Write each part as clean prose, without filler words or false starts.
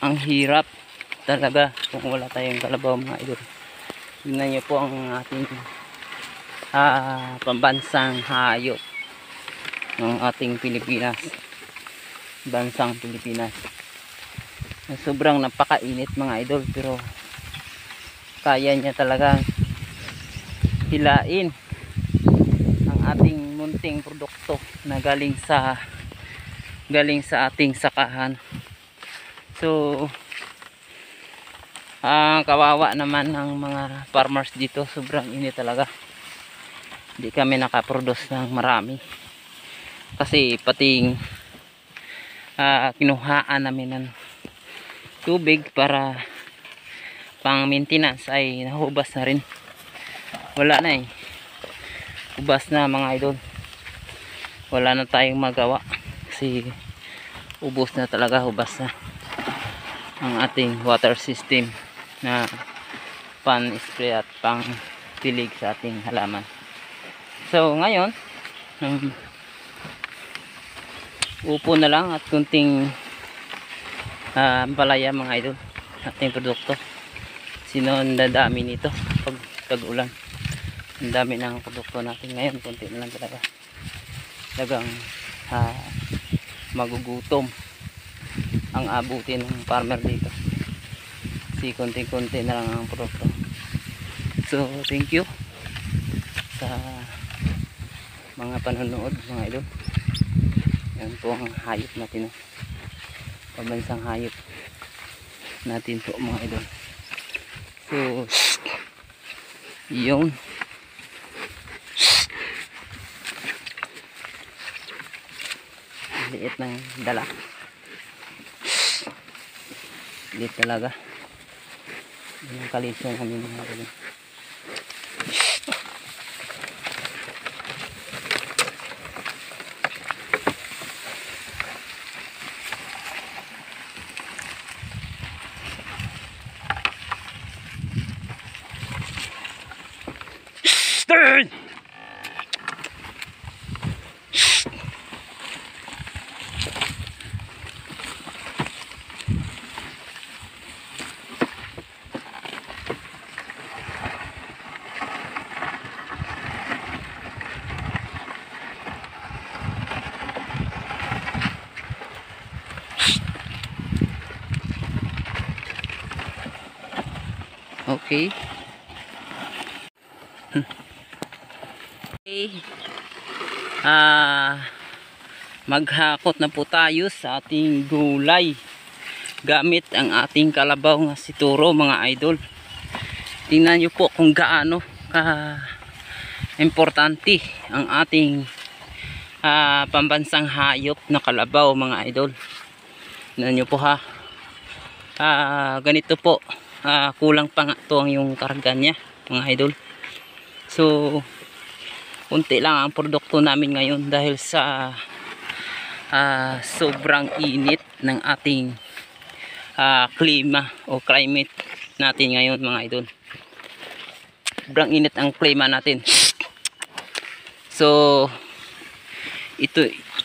ang hirap talaga kung wala tayong kalabaw mga idol. Tingnan nyo po ang ating pambansang hayop ng ating Pilipinas, bansang Pilipinas. Sobrang napakainit mga idol, pero kaya niya talaga hilain ang ating munting produkto na galing sa ating sakahan. So kawawa naman ng mga farmers dito, sobrang init talaga. Hindi kami nakaproduce ng marami kasi pating kinuhaan namin ng tubig para pang maintenance ay nahubas na rin. Wala na hubas na mga idol, wala na tayong magawa kasi ubos na talaga, hubas na ang ating water system na pan spray at pang tilig sa ating halaman. So ngayon upo na lang at kunting palaya mga idol ating produkto. Sino ang dadami nito pag tag-ulan? Ang dami ng produkto natin ngayon, kunti na lang talaga. Talagang magugutom ang abutin ng farmer dito. Kasi kunti-kunti na lang ang produkto. So thank you sa mga panonood mga idol. Yan po ang hayop natin, pambansang hayop natin po mga idol. So yun, liit ng dala, liit talaga yung kalisyon namin mga idol. Okay. Okay. Maghakot na po tayo sa ating gulay gamit ang ating kalabaw nga situro mga idol. Tingnan nyo po kung gaano importante ang ating pambansang hayop na kalabaw mga idol. Tingnan nyo po ganito po. Kulang pa nga ito ang yung karga niya mga idol. So unti lang ang produkto namin ngayon dahil sa sobrang init ng ating klima o climate natin ngayon mga idol. Sobrang init ang klima natin. So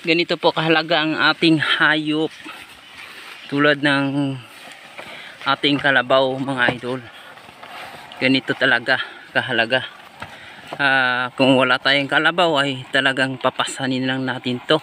ganito po kahalaga ang ating hayop tulad ng ating kalabaw mga idol. Ganito talaga kahalaga. Kung wala tayong kalabaw ay talagang papasanin lang natin to.